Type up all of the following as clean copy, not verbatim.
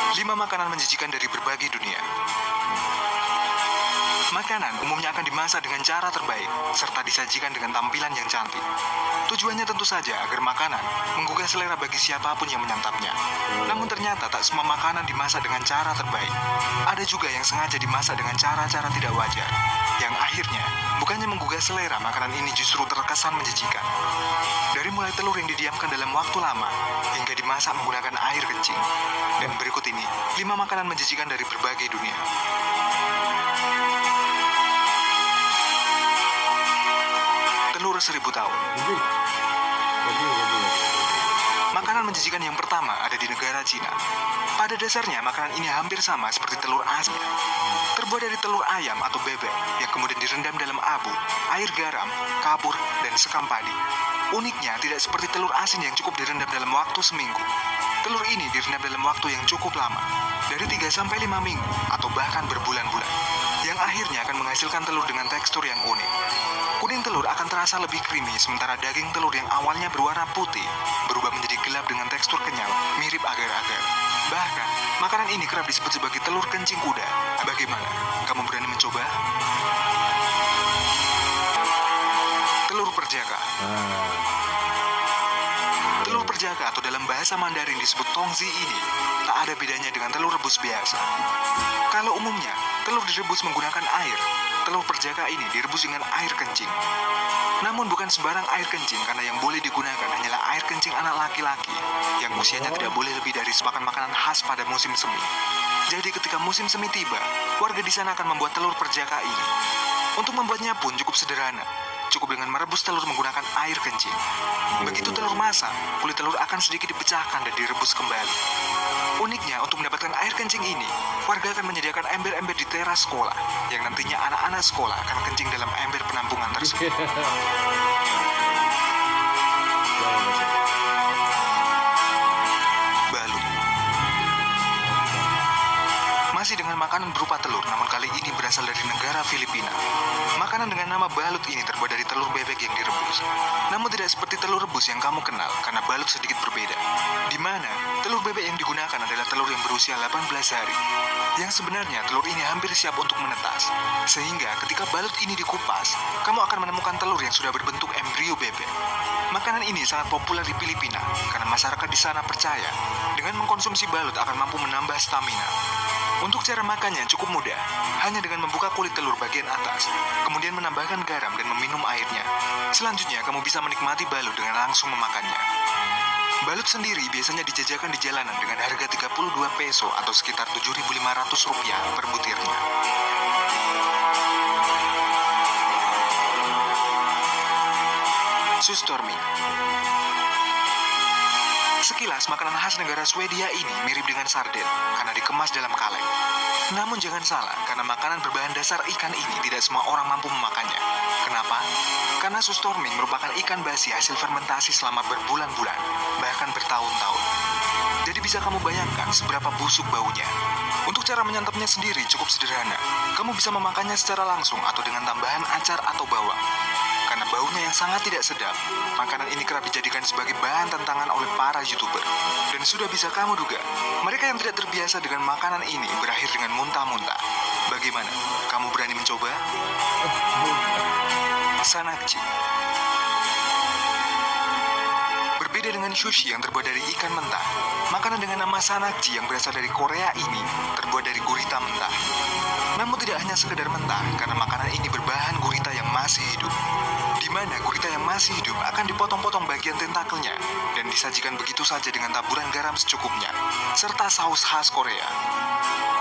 5 makanan menjijikan dari berbagai dunia. Makanan umumnya akan dimasak dengan cara terbaik, serta disajikan dengan tampilan yang cantik. Tujuannya tentu saja agar makanan menggugah selera bagi siapapun yang menyantapnya. Namun ternyata tak semua makanan dimasak dengan cara terbaik. Ada juga yang sengaja dimasak dengan cara-cara tidak wajar, yang akhirnya bukannya menggugah selera, makanan ini justru terkesan menjijikan. Dari mulai telur yang didiamkan dalam waktu lama, hingga dimasak menggunakan air kencing. Dan berikut ini, 5 makanan menjijikan dari berbagai dunia. Telur 1000 tahun. Makanan menjijikan yang pertama ada di negara Cina. Pada dasarnya, makanan ini hampir sama seperti telur asin. Terbuat dari telur ayam atau bebek yang kemudian direndam dalam abu, air garam, kapur, dan sekam padi. Uniknya, tidak seperti telur asin yang cukup direndam dalam waktu seminggu. Telur ini direndam dalam waktu yang cukup lama, dari 3-5 minggu atau bahkan berbulan-bulan, yang akhirnya akan menghasilkan telur dengan tekstur yang unik. Kuning telur akan terasa lebih creamy, sementara daging telur yang awalnya berwarna putih berubah menjadi gelap dengan tekstur kenyal, mirip agar-agar. Bahkan, makanan ini kerap disebut sebagai telur kencing kuda. Bagaimana? Kamu berani mencoba? Telur perjaka. Telur perjaka atau dalam bahasa Mandarin disebut tongzi ini tak ada bedanya dengan telur rebus biasa. Kalau umumnya, telur direbus menggunakan air, telur perjaka ini direbus dengan air kencing. Namun bukan sembarang air kencing, karena yang boleh digunakan hanyalah air kencing anak laki-laki yang usianya tidak boleh lebih dari sepakan makanan khas pada musim semi. Jadi ketika musim semi tiba, warga di sana akan membuat telur perjaka ini. Untuk membuatnya pun cukup sederhana. Cukup dengan merebus telur menggunakan air kencing. Begitu telur masak, kulit telur akan sedikit dipecahkan dan direbus kembali. Uniknya, untuk mendapatkan air kencing ini, warga akan menyediakan ember-ember di teras sekolah, yang nantinya anak-anak sekolah akan kencing dalam ember penampungan tersebut. Balut. Masih dengan makanan berupa telur, namun kali ini berasal dari negara Filipina. Makanan dengan nama balut ini terbuat dari telur bebek yang direbus. Namun tidak seperti telur rebus yang kamu kenal, karena balut sedikit berbeda. Di mana telur bebek yang digunakan adalah telur yang berusia 18 hari. Yang sebenarnya telur ini hampir siap untuk menetas. Sehingga ketika balut ini dikupas, kamu akan menemukan telur yang sudah berbentuk embrio bebek. Makanan ini sangat populer di Filipina, karena masyarakat di sana percaya dengan mengkonsumsi balut akan mampu menambah stamina. Untuk cara makannya cukup mudah, hanya dengan membuka kulit telur bagian atas, kemudian menambahkan garam dan meminum airnya. Selanjutnya, kamu bisa menikmati balut dengan langsung memakannya. Balut sendiri biasanya dijajakan di jalanan dengan harga 32 peso atau sekitar 7.500 rupiah per butirnya. Sustorming. Sekilas, makanan khas negara Swedia ini mirip dengan sarden karena dikemas dalam kaleng. Namun jangan salah, karena makanan berbahan dasar ikan ini tidak semua orang mampu memakannya. Kenapa? Karena sustorming merupakan ikan basi hasil fermentasi selama berbulan-bulan, bahkan bertahun-tahun. Jadi bisa kamu bayangkan seberapa busuk baunya. Untuk cara menyantapnya sendiri cukup sederhana. Kamu bisa memakannya secara langsung atau dengan tambahan acar atau bawang. Karena baunya yang sangat tidak sedap, makanan ini kerap dijadikan sebagai bahan tantangan oleh para YouTuber. Dan sudah bisa kamu duga, mereka yang tidak terbiasa dengan makanan ini berakhir dengan muntah-muntah. Bagaimana? Kamu berani mencoba? Sanakji. Berbeda dengan sushi yang terbuat dari ikan mentah, makanan dengan nama sanakji yang berasal dari Korea ini terbuat dari gurita mentah. Namun tidak hanya sekedar mentah, karena makanan ini berbahan gurita yang masih hidup. Di mana gurita yang masih hidup akan dipotong-potong bagian tentakelnya dan disajikan begitu saja dengan taburan garam secukupnya, serta saus khas Korea.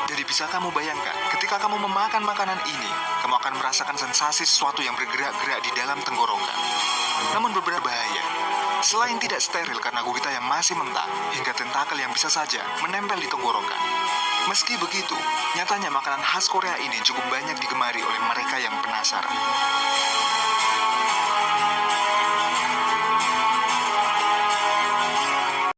Jadi bisa kamu bayangkan, ketika kamu memakan makanan ini, kamu akan merasakan sensasi sesuatu yang bergerak-gerak di dalam tenggorokan. Namun beberapa bahaya. Selain tidak steril karena gurita yang masih mentah, hingga tentakel yang bisa saja menempel di tenggorokan. Meski begitu, nyatanya makanan khas Korea ini cukup banyak digemari oleh mereka yang penasaran.